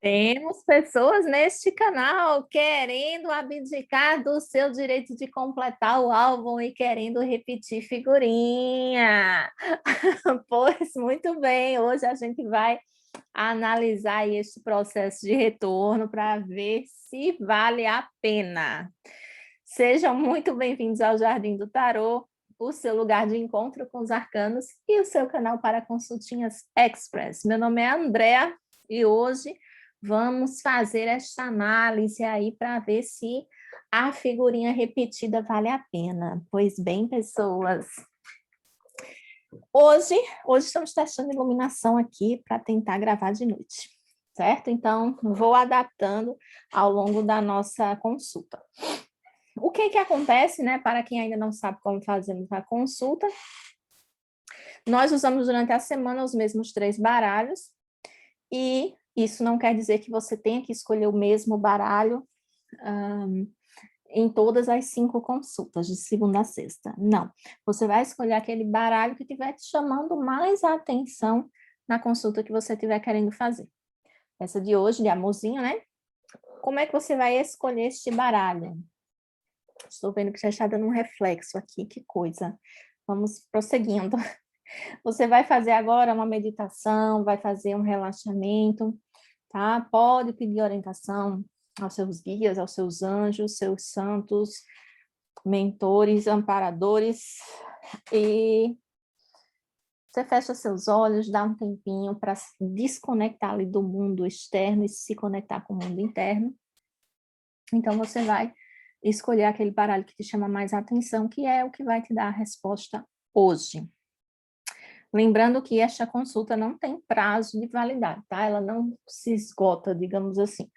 Temos pessoas neste canal querendo abdicar do seu direito de completar o álbum e querendo repetir figurinha. Pois muito bem, hoje a gente vai analisar este processo de retorno para ver se vale a pena. Sejam muito bem-vindos ao Jardim do Tarô, o seu lugar de encontro com os arcanos e o seu canal para consultinhas express. Meu nome é Andréa e hoje vamos fazer esta análise aí para ver se a figurinha repetida vale a pena. Pois bem, pessoas, hoje estamos testando iluminação aqui para tentar gravar de noite, certo? Então, vou adaptando ao longo da nossa consulta. O que acontece, né, para quem ainda não sabe como fazemos a consulta, nós usamos durante a semana os mesmos 3 baralhos, e isso não quer dizer que você tenha que escolher o mesmo baralho em todas as 5 consultas, de segunda a sexta. Não, você vai escolher aquele baralho que estiver te chamando mais a atenção na consulta que você estiver querendo fazer. Essa de hoje, de amorzinho, né? Como é que você vai escolher este baralho? Estou vendo que já está dando um reflexo aqui, que coisa. Vamos prosseguindo. Você vai fazer agora uma meditação, vai fazer um relaxamento, tá? Pode pedir orientação aos seus guias, aos seus anjos, seus santos, mentores, amparadores, e você fecha seus olhos, dá um tempinho para se desconectar ali do mundo externo e se conectar com o mundo interno. Então, você vai escolher aquele baralho que te chama mais atenção, que é o que vai te dar a resposta hoje. Lembrando que esta consulta não tem prazo de validade, tá? Ela não se esgota, digamos assim.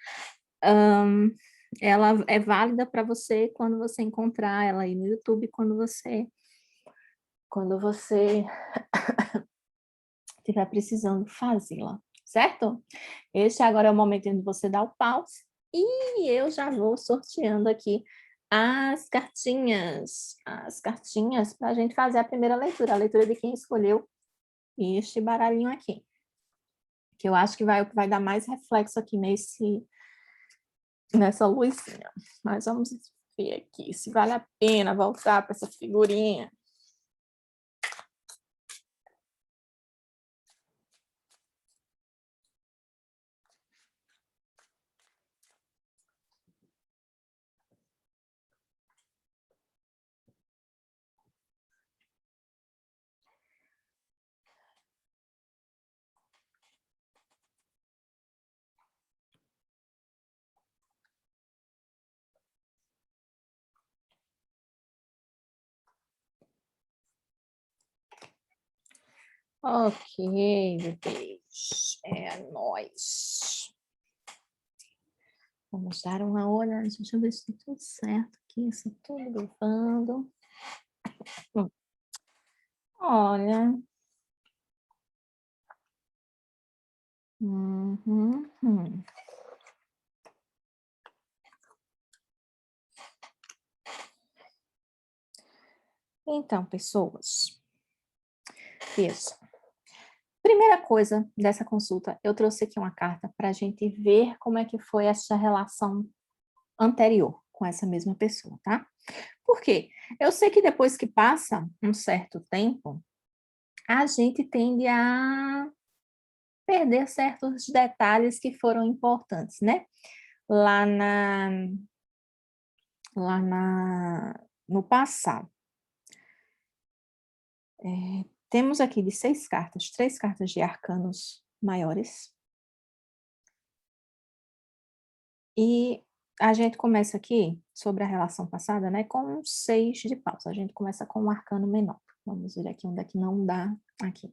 Ela é válida para você quando você encontrar ela aí no YouTube, quando você estiver precisando fazê-la, certo? Este agora é o momento em que você dá o pause e eu já vou sorteando aqui as cartinhas para a gente fazer a leitura de quem escolheu este baralhinho aqui, que eu acho que vai dar mais reflexo aqui nessa luzinha. Mas vamos ver aqui se vale a pena voltar para essa figurinha. Ok, bebês, é nóis. Vamos dar uma olhada, deixa eu ver se está tudo certo aqui, se tudo gravando. Olha. Uhum. Então, pessoas, isso. Primeira coisa dessa consulta, eu trouxe aqui uma carta para a gente ver como é que foi essa relação anterior com essa mesma pessoa, tá? Por quê? Eu sei que depois que passa um certo tempo, a gente tende a perder certos detalhes que foram importantes, né? Lá no passado. Temos aqui de 6 cartas, 3 cartas de arcanos maiores. E a gente começa aqui, sobre a relação passada, né, com 6 de paus. A gente começa com um arcano menor. Vamos ver aqui onde é que não dá aqui.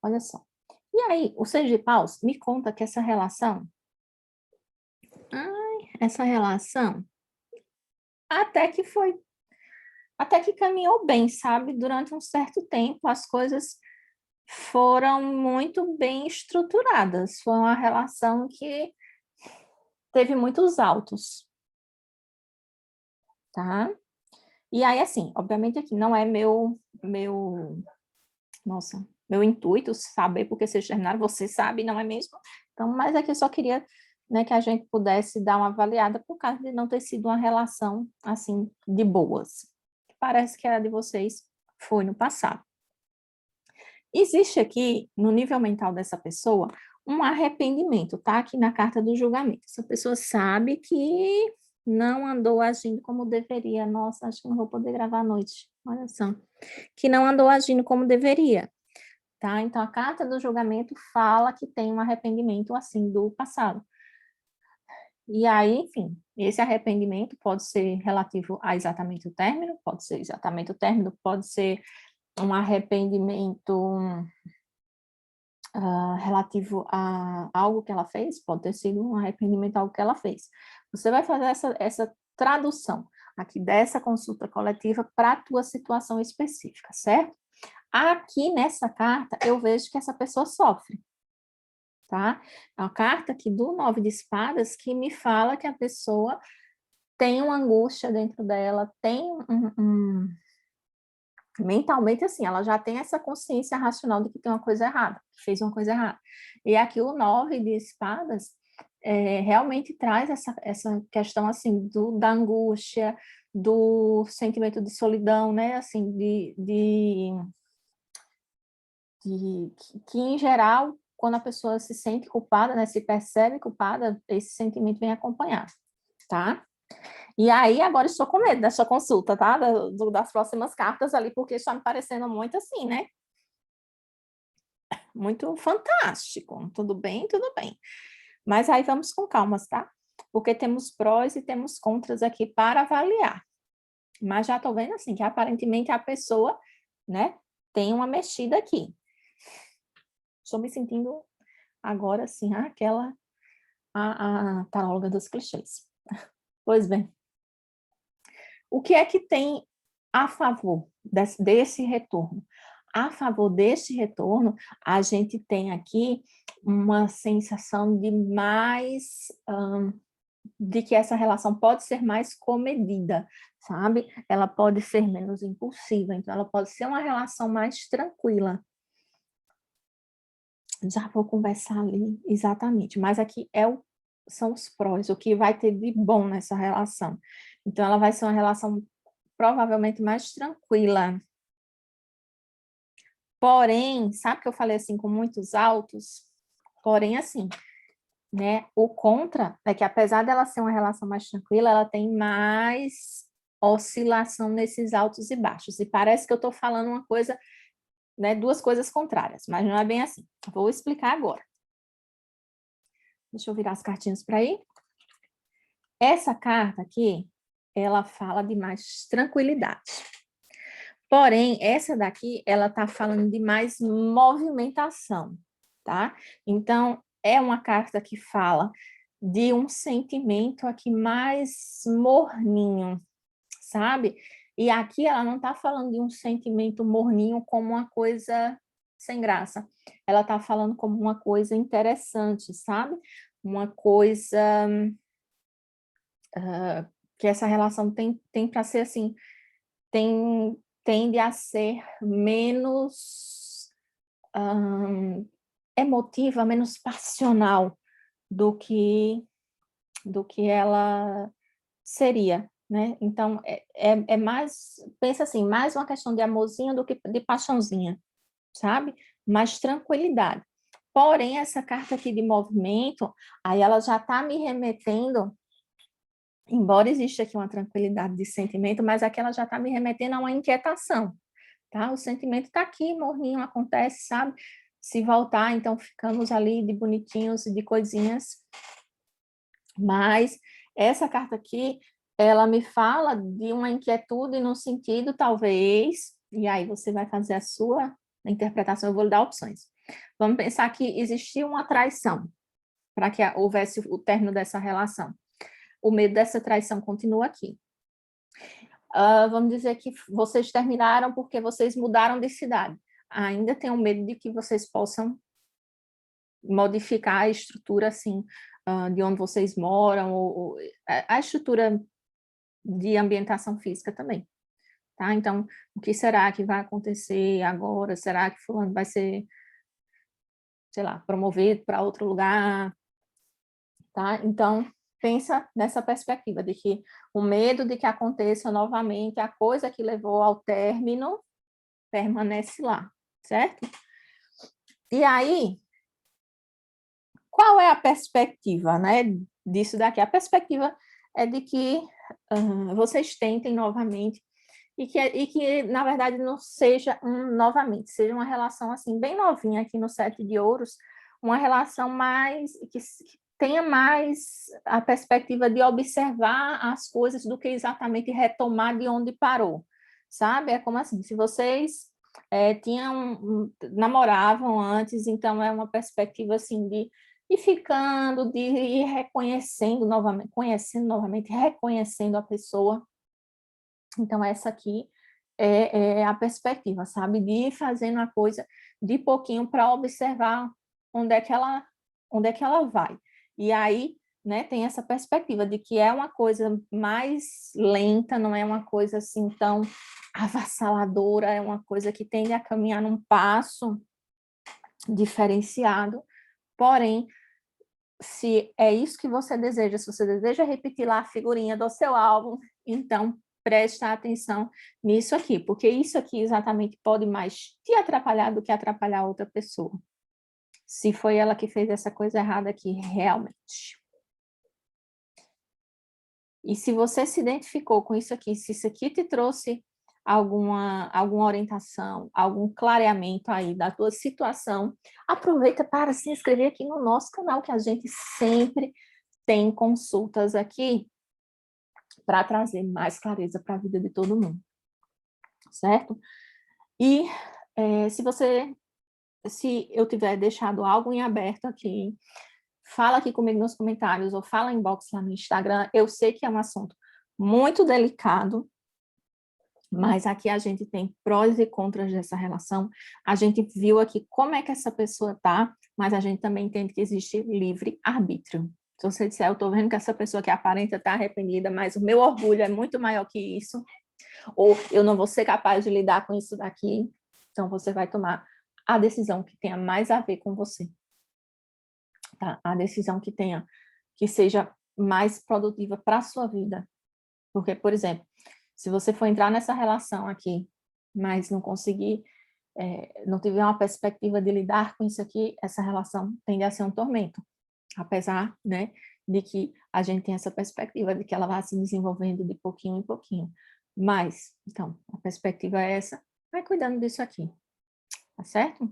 Olha só. E aí, o 6 de paus me conta que essa relação até que caminhou bem, sabe? Durante um certo tempo, as coisas foram muito bem estruturadas. Foi uma relação que teve muitos altos, tá? E aí, assim, obviamente aqui não é meu intuito saber porque vocês terminaram, você sabe, não é mesmo? Então, mas aqui eu só queria né, que a gente pudesse dar uma avaliada por causa de não ter sido uma relação, assim, de boas. Parece que a de vocês foi no passado. Existe aqui, no nível mental dessa pessoa, um arrependimento, tá? Aqui na carta do julgamento. Essa pessoa sabe que não andou agindo como deveria. Nossa, acho que não vou poder gravar à noite. Olha só. Que não andou agindo como deveria, tá? Então, a carta do julgamento fala que tem um arrependimento, assim, do passado. E aí, enfim, esse arrependimento pode ser relativo a exatamente o término, pode ser exatamente o término, pode ser um arrependimento relativo a algo que ela fez, pode ter sido um arrependimento a algo que ela fez. Você vai fazer essa tradução aqui dessa consulta coletiva para a tua situação específica, certo? Aqui nessa carta, eu vejo que essa pessoa sofre, tá? É uma carta aqui do 9 de espadas que me fala que a pessoa tem uma angústia dentro dela, tem mentalmente assim, ela já tem essa consciência racional de que tem uma coisa errada, que fez uma coisa errada. E aqui o 9 de espadas realmente traz essa questão assim da angústia, do sentimento de solidão, né? Assim, que em geral, quando a pessoa se sente culpada, né, se percebe culpada, esse sentimento vem acompanhado, tá? E aí, agora estou com medo dessa consulta, tá? Das próximas cartas ali, porque está me parecendo muito assim, né? Muito fantástico. Tudo bem, tudo bem. Mas aí vamos com calmas, tá? Porque temos prós e temos contras aqui para avaliar. Mas já estou vendo assim, que aparentemente a pessoa, né, tem uma mexida aqui. Estou me sentindo agora, assim, a taróloga dos clichês. Pois bem, o que é que tem a favor desse retorno? A favor deste retorno, a gente tem aqui uma sensação de mais, de que essa relação pode ser mais comedida, sabe? Ela pode ser menos impulsiva, então ela pode ser uma relação mais tranquila. Já vou conversar ali, exatamente, mas aqui são os prós, o que vai ter de bom nessa relação. Então, ela vai ser uma relação provavelmente mais tranquila. Porém, sabe que eu falei assim, com muitos altos? Porém, assim, né? O contra é que, apesar dela ser uma relação mais tranquila, ela tem mais oscilação nesses altos e baixos. E parece que eu estou falando uma coisa, né? Duas coisas contrárias, mas não é bem assim. Vou explicar agora. Deixa eu virar as cartinhas para aí. Essa carta aqui, ela fala de mais tranquilidade. Porém, essa daqui, ela está falando de mais movimentação, tá? Então, é uma carta que fala de um sentimento aqui mais morninho, sabe? E aqui ela não está falando de um sentimento morninho como uma coisa sem graça. Ela está falando como uma coisa interessante, sabe? Uma coisa que essa relação tem para ser assim, tende a ser menos emotiva, menos passional do que ela seria, né? Então, é mais, pensa assim, mais uma questão de amorzinho do que de paixãozinha, sabe? Mais tranquilidade. Porém, essa carta aqui de movimento, aí ela já está me remetendo, embora exista aqui uma tranquilidade de sentimento, mas aqui ela já está me remetendo a uma inquietação, tá? O sentimento está aqui, morninho, acontece, sabe? Se voltar, então ficamos ali de bonitinhos e de coisinhas. Mas essa carta aqui, ela me fala de uma inquietude no sentido, talvez, e aí você vai fazer a sua interpretação, eu vou lhe dar opções. Vamos pensar que existia uma traição para que houvesse o término dessa relação. O medo dessa traição continua aqui. Vamos dizer que vocês terminaram porque vocês mudaram de cidade. Ainda tenho medo de que vocês possam modificar a estrutura, assim, de onde vocês moram, ou a estrutura de ambientação física também, tá? Então, o que será que vai acontecer agora? Será que fulano vai ser, sei lá, promovido para outro lugar? tá? Então, pensa nessa perspectiva de que o medo de que aconteça novamente a coisa que levou ao término permanece lá, certo? E aí, qual é a perspectiva, né, disso daqui? A perspectiva é de que vocês tentem novamente e que, na verdade, não seja novamente, seja uma relação, assim, bem novinha aqui no Sete de Ouros, uma relação que tenha mais a perspectiva de observar as coisas do que exatamente retomar de onde parou, sabe? É como assim, se vocês namoravam antes, então é uma perspectiva, assim, de ir ficando, de ir reconhecendo novamente, conhecendo novamente, reconhecendo a pessoa. Então, essa aqui é a perspectiva, sabe? De ir fazendo a coisa de pouquinho para observar onde é que ela vai. E aí, né, tem essa perspectiva de que é uma coisa mais lenta, não é uma coisa assim tão avassaladora, é uma coisa que tende a caminhar num passo diferenciado, porém, se é isso que você deseja, se você deseja repetir lá a figurinha do seu álbum, então preste atenção nisso aqui, porque isso aqui exatamente pode mais te atrapalhar do que atrapalhar outra pessoa. Se foi ela que fez essa coisa errada aqui, realmente. E se você se identificou com isso aqui, se isso aqui te trouxe alguma orientação, algum clareamento aí da tua situação, aproveita para se inscrever aqui no nosso canal, que a gente sempre tem consultas aqui para trazer mais clareza para a vida de todo mundo, certo? E se eu tiver deixado algo em aberto aqui, fala aqui comigo nos comentários ou fala em inbox lá no Instagram. Eu sei que é um assunto muito delicado, mas aqui a gente tem prós e contras dessa relação. A gente viu aqui como é que essa pessoa tá, mas a gente também entende que existe livre-arbítrio. Se você disser, eu estou vendo que essa pessoa que aparenta estar arrependida, mas o meu orgulho é muito maior que isso, ou eu não vou ser capaz de lidar com isso daqui, então você vai tomar a decisão que tenha mais a ver com você. Tá? A decisão que seja mais produtiva para a sua vida. Porque, por exemplo, se você for entrar nessa relação aqui, mas não conseguir, não tiver uma perspectiva de lidar com isso aqui, essa relação tende a ser um tormento. Apesar, né, de que a gente tem essa perspectiva de que ela vai se desenvolvendo de pouquinho em pouquinho. Mas, então, a perspectiva é essa, vai cuidando disso aqui, tá certo?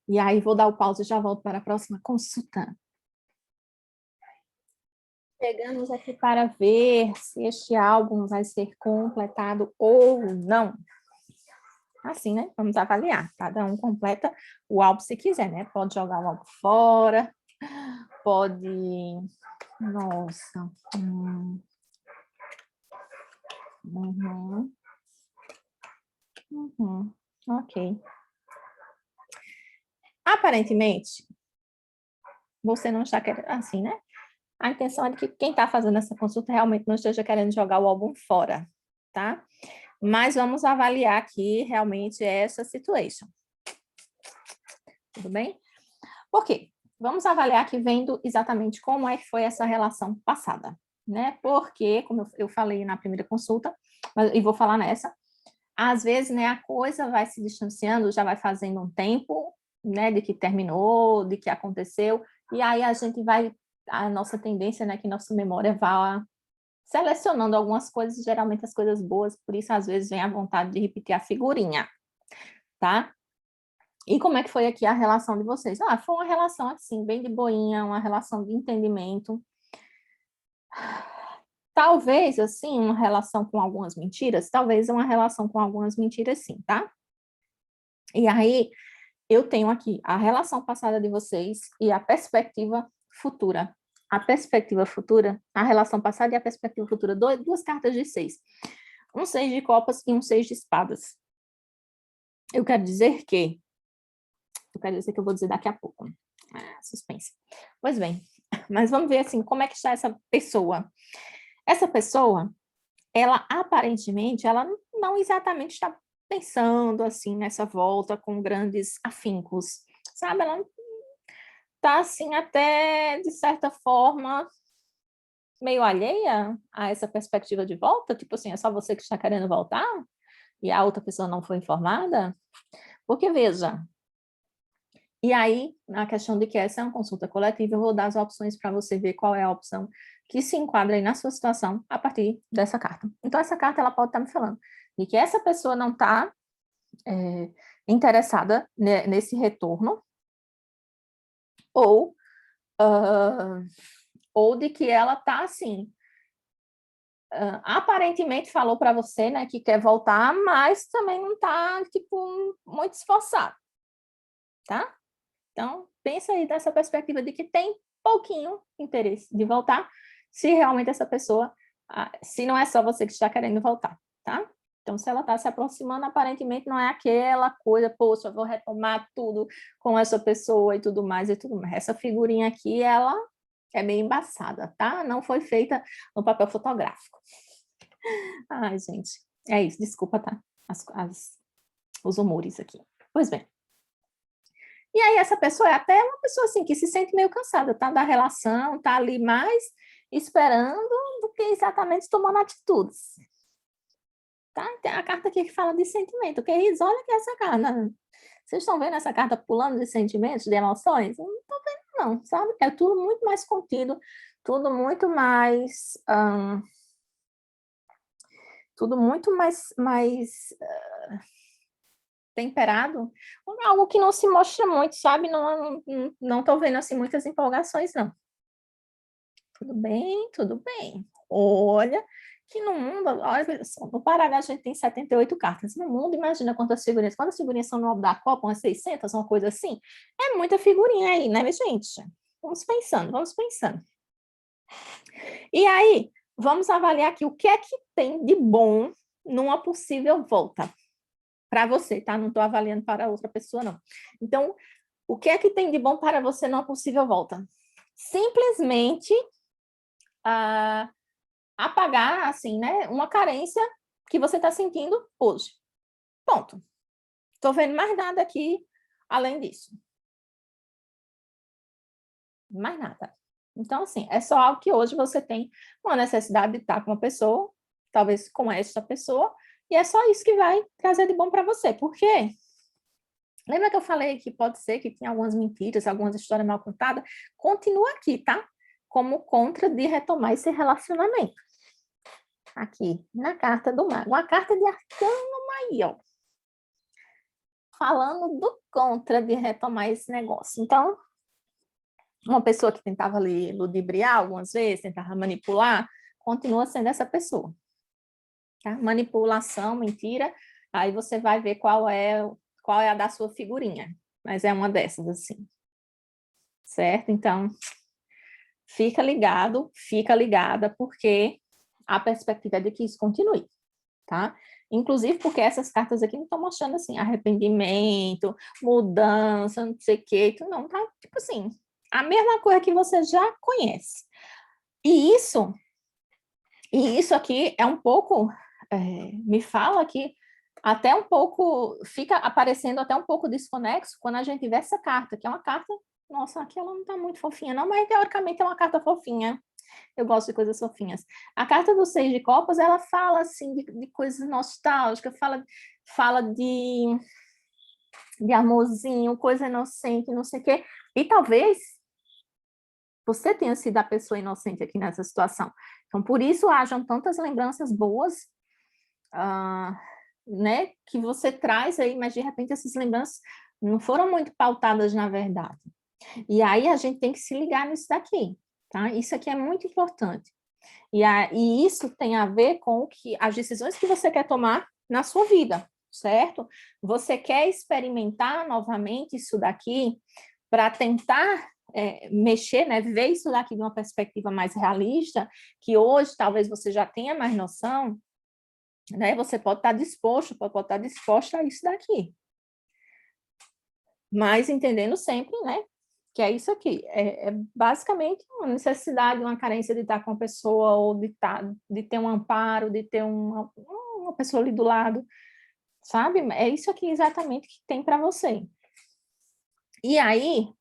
E aí, vou dar o pause e já volto para a próxima consulta. Chegamos aqui para ver se este álbum vai ser completado ou não. Assim, né? Vamos avaliar. Cada um completa o álbum se quiser, né? Pode jogar o álbum fora, pode... Nossa. Uhum. Uhum. Ok. Aparentemente, você não está querendo... Assim, né? A intenção é de que quem está fazendo essa consulta realmente não esteja querendo jogar o álbum fora, tá? Mas vamos avaliar aqui realmente essa situação. Tudo bem? Por quê? Vamos avaliar aqui vendo exatamente como é que foi essa relação passada, né? Porque, como eu falei na primeira consulta, e vou falar nessa, às vezes, né, a coisa vai se distanciando, já vai fazendo um tempo, né, de que terminou, de que aconteceu, e aí a nossa tendência, né, que nossa memória vá selecionando algumas coisas, geralmente as coisas boas, por isso às vezes vem a vontade de repetir a figurinha, tá? E como é que foi aqui a relação de vocês? Ah, foi uma relação assim, bem de boinha, uma relação de entendimento. Talvez, assim, uma relação com algumas mentiras, talvez uma relação com algumas mentiras sim, tá? E aí, eu tenho aqui a relação passada de vocês e a perspectiva futura. A perspectiva futura, a relação passada e a perspectiva futura, duas cartas de 6. Um 6 de copas e um 6 de espadas. Eu quero dizer que eu vou dizer daqui a pouco. Suspense. Pois bem, mas vamos ver assim, como é que está essa pessoa. Essa pessoa, ela aparentemente, ela não exatamente está pensando assim nessa volta com grandes afincos, sabe? Ela tá assim até, de certa forma, meio alheia a essa perspectiva de volta? Tipo assim, é só você que está querendo voltar? E a outra pessoa não foi informada? Porque, veja, e aí, na questão de que essa é uma consulta coletiva, eu vou dar as opções para você ver qual é a opção que se enquadra aí na sua situação a partir dessa carta. Então, essa carta ela pode estar me falando de que essa pessoa não está interessada nesse retorno, ou, uh, ou de que ela está assim, aparentemente falou para você, né, que quer voltar, mas também não está, tipo, muito esforçado, tá? Então, pensa aí dessa perspectiva de que tem pouquinho interesse de voltar, se realmente essa pessoa, se não é só você que está querendo voltar, tá? Então, se ela está se aproximando, aparentemente não é aquela coisa, poxa, eu vou retomar tudo com essa pessoa e tudo mais e tudo mais. Essa figurinha aqui, ela é meio embaçada, tá? Não foi feita no papel fotográfico. Ai, gente, é isso, desculpa, tá? Os humores aqui. Pois bem. E aí essa pessoa é até uma pessoa assim que se sente meio cansada, tá? Da relação, tá ali mais esperando do que exatamente tomando atitudes. Tá? Tem a carta aqui que fala de sentimento, queridos, olha que essa carta. Vocês estão vendo essa carta pulando de sentimentos, de emoções? Eu não estou vendo, não, sabe? É tudo muito mais contido, tudo muito mais. Tudo muito mais temperado, algo que não se mostra muito, sabe? Não estou vendo assim muitas empolgações, não. Tudo bem, tudo bem. Olha, que no mundo, olha só, no Paraná a gente tem 78 cartas. No mundo, imagina quantas figurinhas. Quantas figurinhas são no álbum da Copa? Umas 600, uma coisa assim? É muita figurinha aí, né, minha gente? Vamos pensando, vamos pensando. E aí, vamos avaliar aqui o que é que tem de bom numa possível volta para você, tá? Não estou avaliando para outra pessoa, não. Então, o que é que tem de bom para você numa possível volta? Simplesmente apagar, assim, né, uma carência que você está sentindo hoje. Ponto. Estou vendo mais nada aqui além disso. Mais nada. Então, assim, é só algo que hoje você tem uma necessidade de estar com uma pessoa, talvez com esta pessoa, e é só isso que vai trazer de bom para você. Por quê? Lembra que eu falei que pode ser que tenha algumas mentiras, algumas histórias mal contadas? Continua aqui, tá? Como contra de retomar esse relacionamento. Aqui, na carta do mago. Uma carta de arcano maior. Falando do contra de retomar esse negócio. Então, uma pessoa que tentava ludibriar algumas vezes, tentava manipular, continua sendo essa pessoa. Tá? Manipulação, mentira, aí você vai ver qual é a da sua figurinha. Mas é uma dessas, assim. Certo? Então, fica ligado, fica ligada, porque a perspectiva é de que isso continue, tá? Inclusive porque essas cartas aqui não estão mostrando, assim, arrependimento, mudança, não sei o quê, não, tá? Tipo assim, a mesma coisa que você já conhece. E isso aqui é um pouco, me fala que até um pouco, fica aparecendo até um pouco desconexo quando a gente vê essa carta, que é uma carta, nossa, aqui ela não tá muito fofinha não, mas teoricamente é uma carta fofinha. Eu gosto de coisas fofinhas. A carta do Seis de Copas, ela fala, assim, de coisas nostálgicas, fala de amorzinho, coisa inocente, não sei o quê. E talvez você tenha sido a pessoa inocente aqui nessa situação. Então, por isso hajam tantas lembranças boas, né, que você traz aí, mas de repente essas lembranças não foram muito pautadas na verdade. E aí a gente tem que se ligar nisso daqui, tá? Isso aqui é muito importante. E isso tem a ver com as decisões que você quer tomar na sua vida, certo? Você quer experimentar novamente isso daqui para tentar mexer, né, ver isso daqui de uma perspectiva mais realista, que hoje talvez você já tenha mais noção, né? Você pode estar disposta a isso daqui. Mas entendendo sempre, né, que é isso aqui, é basicamente uma necessidade, uma carência de estar com a pessoa, ou de ter um amparo, de ter uma pessoa ali do lado, sabe? É isso aqui exatamente que tem para você. E aí,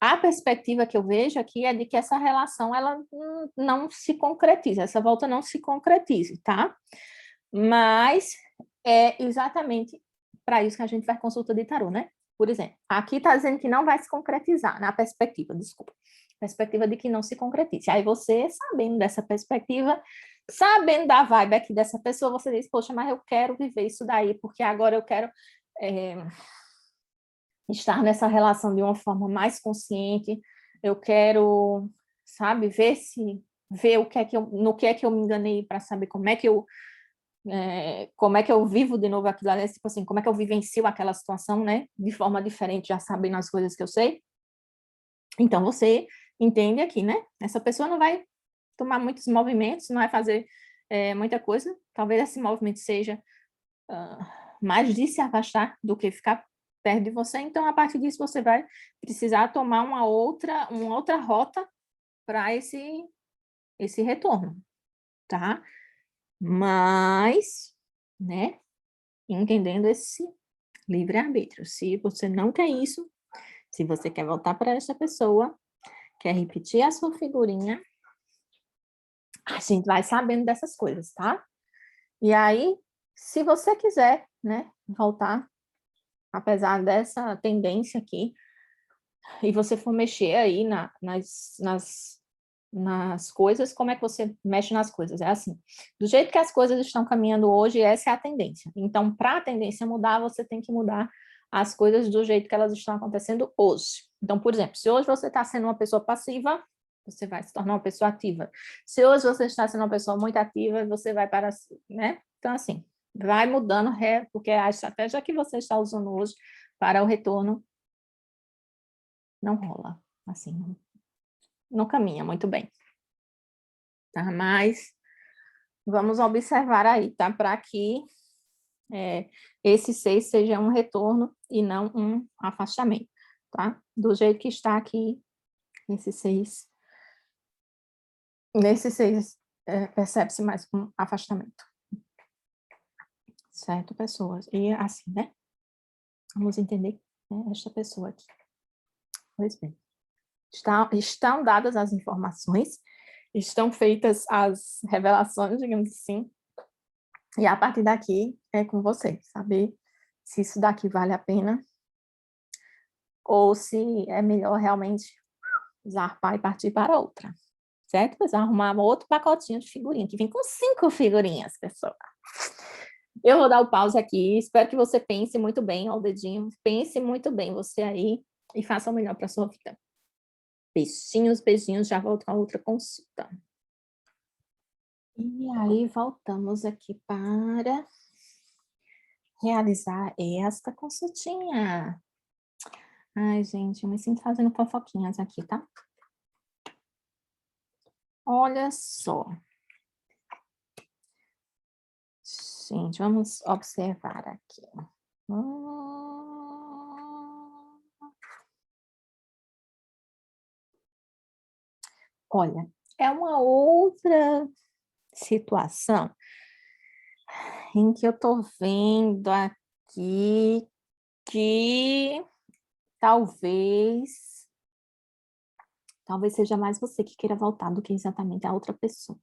a perspectiva que eu vejo aqui é de que essa relação, ela não se concretiza, essa volta não se concretize, tá? Mas é exatamente para isso que a gente faz consulta de tarô, né? Por exemplo, aqui está dizendo que não vai se concretizar, na perspectiva, desculpa, perspectiva de que não se concretize. Aí você, sabendo dessa perspectiva, sabendo da vibe aqui dessa pessoa, você diz, poxa, mas eu quero viver isso daí, porque agora eu quero estar nessa relação de uma forma mais consciente, eu quero, sabe, ver o que é que no que é que eu me enganei para saber como é que eu vivo de novo aquilo ali, tipo assim, como é que eu vivencio aquela situação, né, de forma diferente, já sabendo as coisas que eu sei. Então, você entende aqui, né? Essa pessoa não vai tomar muitos movimentos, não vai fazer muita coisa. Talvez esse movimento seja mais de se afastar do que ficar perto de você. Então, a partir disso, você vai precisar tomar uma outra rota para esse retorno, tá? Mas, né, entendendo esse livre-arbítrio. Se você não quer isso, se você quer voltar para essa pessoa, quer repetir a sua figurinha, a gente vai sabendo dessas coisas, tá? E aí, se você quiser, né, voltar, apesar dessa tendência aqui, e você for mexer aí nas coisas, como é que você mexe nas coisas? É assim, do jeito que as coisas estão caminhando hoje, essa é a tendência. Então, para a tendência mudar, você tem que mudar as coisas do jeito que elas estão acontecendo hoje. Então, por exemplo, se hoje você está sendo uma pessoa passiva, você vai se tornar uma pessoa ativa. Se hoje você está sendo uma pessoa muito ativa, você vai para, né? Então, assim, vai mudando, porque a estratégia que você está usando hoje para o retorno não rola, assim, não caminha muito bem, tá? Mas vamos observar aí, tá? Para que esse 6 seja um retorno e não um afastamento, tá? Do jeito que está aqui, esse 6, nesse 6 percebe-se mais um afastamento. Certo, pessoas? E assim, né? Vamos entender, né, esta pessoa aqui. Pois bem, estão dadas as informações, estão feitas as revelações, digamos assim, e a partir daqui é com você, saber se isso daqui vale a pena ou se é melhor realmente zarpar e partir para outra, certo? Pois arrumar outro pacotinho de figurinha, que vem com 5 figurinhas, pessoal. Eu vou dar o pause aqui, espero que você pense muito bem, ó, o dedinho, pense muito bem você aí e faça o melhor para a sua vida. Beijinhos, beijinhos, já volto com a outra consulta. E aí, voltamos aqui para realizar esta consultinha. Ai, gente, eu me sinto fazendo fofoquinhas aqui, tá? Olha só. Gente, vamos observar aqui. Olha, é uma outra situação em que eu tô vendo aqui que talvez seja mais você que queira voltar do que exatamente a outra pessoa.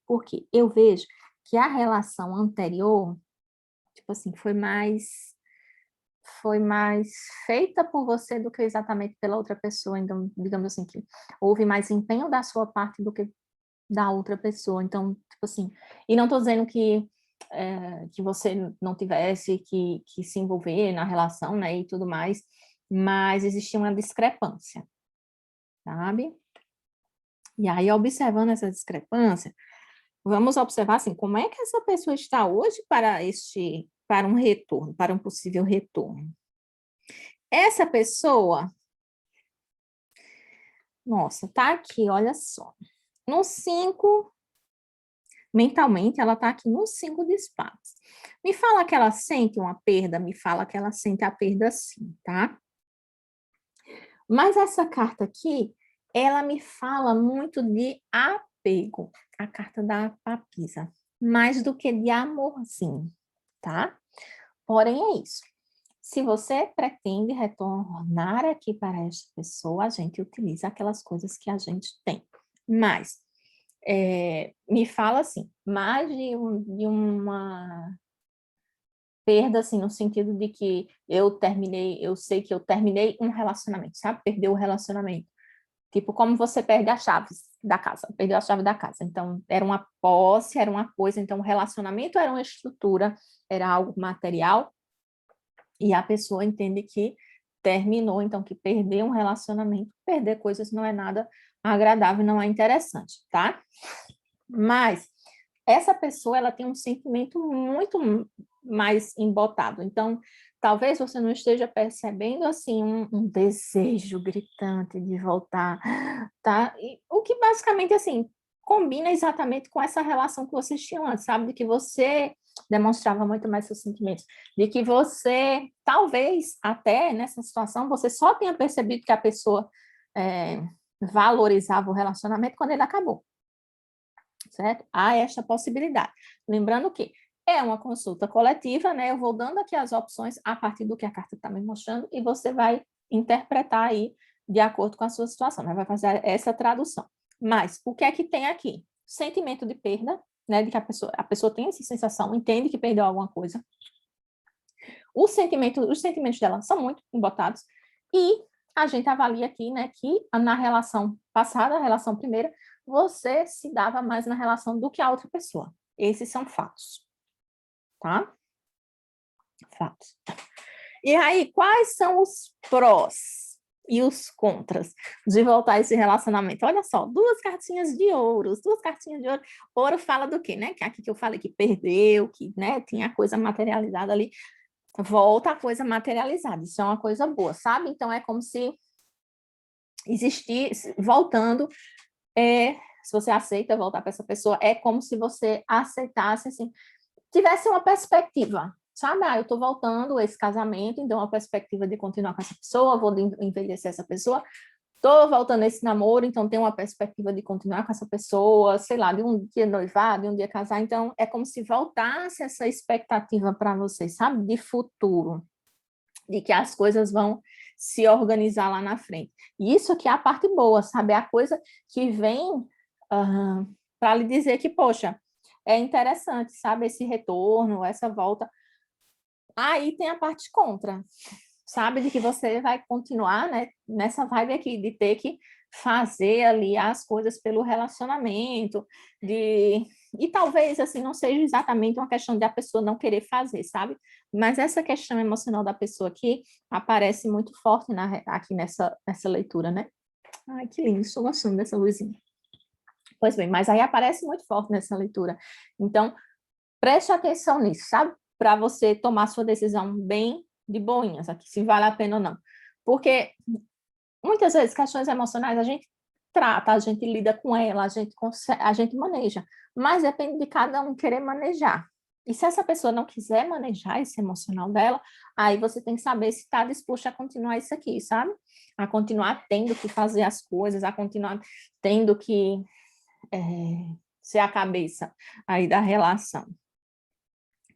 Porque eu vejo que a relação anterior, tipo assim, foi mais feita por você do que exatamente pela outra pessoa. Então, digamos assim, que houve mais empenho da sua parte do que da outra pessoa. Então, tipo assim, e não estou dizendo que você não tivesse que se envolver na relação, né, e tudo mais, mas existia uma discrepância, sabe? E aí, observando essa discrepância, vamos observar assim, como é que essa pessoa está hoje para um retorno, para um possível retorno. Essa pessoa, nossa, tá aqui, olha só. No 5, mentalmente, ela tá aqui no 5 de espadas. Me fala que ela sente uma perda, me fala que ela sente a perda sim, tá? Mas essa carta aqui, ela me fala muito de apego, a carta da papisa, mais do que de amorzinho, tá? Porém, é isso. Se você pretende retornar aqui para esta pessoa, a gente utiliza aquelas coisas que a gente tem. Mas, me fala assim, mais de uma perda, assim, no sentido de que eu sei que eu terminei um relacionamento, sabe? Perdeu o relacionamento. Tipo, como você perde as chaves da casa, perdeu a chave da casa. Então, era uma posse, era uma coisa, então o relacionamento era uma estrutura, era algo material, e a pessoa entende que terminou, então que perder um relacionamento, perder coisas não é nada agradável, não é interessante, tá? Mas essa pessoa, ela tem um sentimento muito mais embotado. Então, talvez você não esteja percebendo, assim, um desejo gritante de voltar, tá? E, o que basicamente, assim, combina exatamente com essa relação que vocês tinham antes, sabe? De que você demonstrava muito mais seus sentimentos, de que você, talvez, até nessa situação, você só tenha percebido que a pessoa valorizava o relacionamento quando ele acabou, certo? Há esta possibilidade. Lembrando que é uma consulta coletiva, né? Eu vou dando aqui as opções a partir do que a carta está me mostrando e você vai interpretar aí de acordo com a sua situação, né? Vai fazer essa tradução. Mas o que é que tem aqui? Sentimento de perda, né? De que a pessoa tem essa sensação, entende que perdeu alguma coisa. Os sentimentos dela são muito embotados e a gente avalia aqui, né, que na relação passada, a relação primeira, você se dava mais na relação do que a outra pessoa. Esses são fatos, tá? Fatos. E aí, quais são os prós e os contras de voltar a esse relacionamento? Olha só, duas cartinhas de ouro, duas cartinhas de ouro. Ouro fala do quê, né? Que é aqui que eu falei que perdeu, que, né, tinha a coisa materializada ali. Volta a coisa materializada, isso é uma coisa boa, sabe? Então, é como se existisse, voltando, se você aceita voltar para essa pessoa, é como se você aceitasse, assim, tivesse uma perspectiva, sabe? Eu estou voltando a esse casamento, então uma perspectiva de continuar com essa pessoa, vou envelhecer essa pessoa, estou voltando a esse namoro, então tem uma perspectiva de continuar com essa pessoa, sei lá, de um dia noivar, de um dia casar, então é como se voltasse essa expectativa para vocês, sabe? De futuro, de que as coisas vão se organizar lá na frente. E isso aqui é a parte boa, sabe? É a coisa que vem para lhe dizer que, poxa, é interessante, sabe? Esse retorno, essa volta. Aí tem a parte contra, sabe? De que você vai continuar, né, nessa vibe aqui, de ter que fazer ali as coisas pelo relacionamento, e talvez, assim, não seja exatamente uma questão de a pessoa não querer fazer, sabe? Mas essa questão emocional da pessoa aqui aparece muito forte aqui nessa leitura, né? Ai, que lindo, estou gostando dessa luzinha. Pois bem, mas aí aparece muito forte nessa leitura. Então, preste atenção nisso, sabe? Para você tomar sua decisão bem de boinhas aqui, se vale a pena ou não. Porque muitas vezes questões emocionais a gente trata, a gente lida com ela, a gente maneja, mas depende de cada um querer manejar. E se essa pessoa não quiser manejar esse emocional dela, aí você tem que saber se está disposto a continuar isso aqui, sabe? A continuar tendo que fazer as coisas, a continuar tendo que ser a cabeça aí da relação,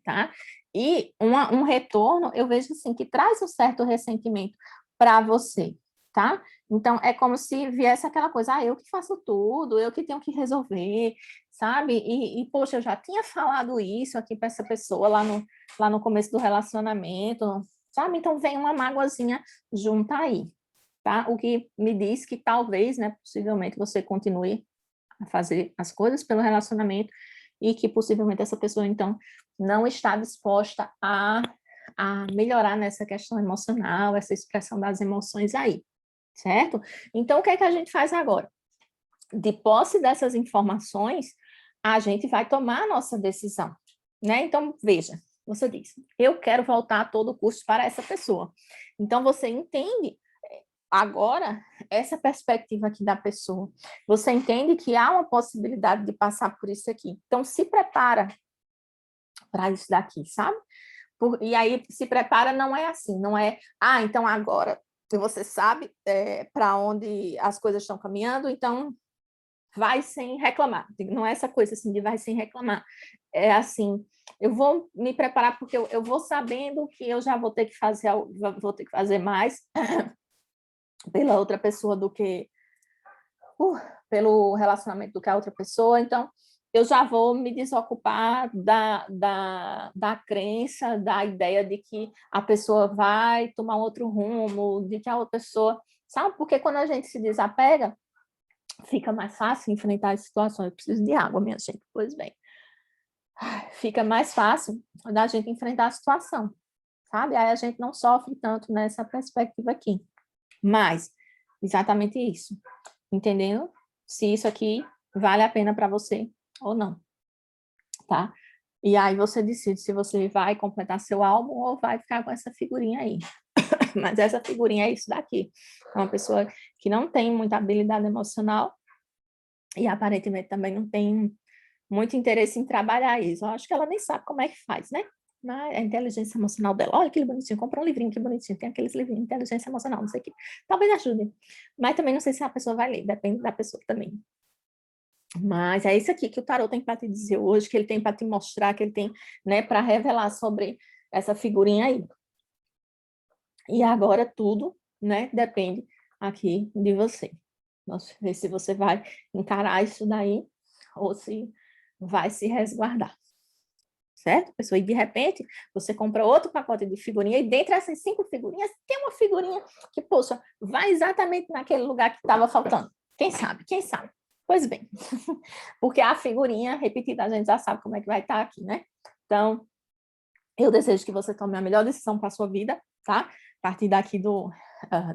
tá? E um retorno, eu vejo assim, que traz um certo ressentimento para você, tá? Então, é como se viesse aquela coisa, eu que faço tudo, eu que tenho que resolver, sabe? Poxa, eu já tinha falado isso aqui para essa pessoa lá no começo do relacionamento, sabe? Então, vem uma mágoazinha junto aí, tá? O que me diz que talvez, né, possivelmente você continue a fazer as coisas pelo relacionamento e que possivelmente essa pessoa, então, não está disposta a melhorar nessa questão emocional, essa expressão das emoções aí, certo? Então, o que é que a gente faz agora? De posse dessas informações, a gente vai tomar a nossa decisão, né? Então, veja, você diz, eu quero voltar a todo custo para essa pessoa. Então, você entende agora essa perspectiva aqui da pessoa. Você entende que há uma possibilidade de passar por isso aqui. Então, se prepara para isso daqui, sabe? E aí, se prepara não é assim, não é, então agora você sabe para onde as coisas estão caminhando, então vai sem reclamar. Não é essa coisa assim de vai sem reclamar. É assim, eu vou me preparar porque eu vou sabendo que eu já vou ter que fazer mais pela outra pessoa do que pelo relacionamento do que a outra pessoa. Então, eu já vou me desocupar da crença, da ideia de que a pessoa vai tomar outro rumo, de que a outra pessoa... Sabe? Porque quando a gente se desapega, fica mais fácil enfrentar as situações. Eu preciso de água, minha gente. Pois bem. Fica mais fácil da gente enfrentar a situação, sabe? Aí a gente não sofre tanto nessa perspectiva aqui. Mas, exatamente isso. Entendendo se isso aqui vale a pena para você ou não, tá? E aí você decide se você vai completar seu álbum ou vai ficar com essa figurinha aí. Mas essa figurinha é isso daqui. É uma pessoa que não tem muita habilidade emocional e aparentemente também não tem muito interesse em trabalhar isso. Eu acho que ela nem sabe como é que faz, né? Mas a inteligência emocional dela, olha que bonitinho, comprou um livrinho que bonitinho, tem aqueles livrinhos, inteligência emocional, não sei o quê. Talvez ajude, mas também não sei se a pessoa vai ler, depende da pessoa também. Mas é isso aqui que o tarot tem para te dizer hoje, que ele tem para te mostrar, que ele tem, né, para revelar sobre essa figurinha aí. E agora tudo, né, depende aqui de você. Vamos ver se você vai encarar isso daí ou se vai se resguardar. Certo, pessoa? E de repente, você compra outro pacote de figurinha e dentre essas 5 figurinhas, tem uma figurinha que, poxa, vai exatamente naquele lugar que estava faltando. Quem sabe? Quem sabe? Pois bem, porque a figurinha repetida, a gente já sabe como é que vai estar aqui, né? Então, eu desejo que você tome a melhor decisão para a sua vida, tá? A partir daqui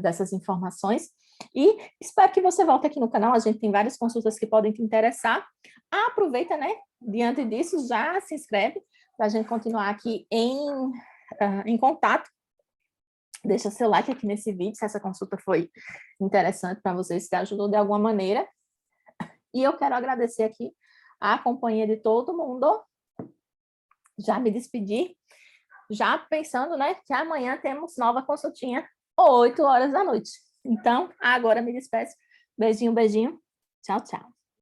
dessas informações. E espero que você volte aqui no canal, a gente tem várias consultas que podem te interessar. Aproveita, né? Diante disso, já se inscreve para a gente continuar aqui em contato. Deixa seu like aqui nesse vídeo, se essa consulta foi interessante para você, se te ajudou de alguma maneira. E eu quero agradecer aqui a companhia de todo mundo. Já me despedi, já pensando, né, que amanhã temos nova consultinha, 8 horas da noite. Então, agora me despeço. Beijinho, beijinho. Tchau, tchau.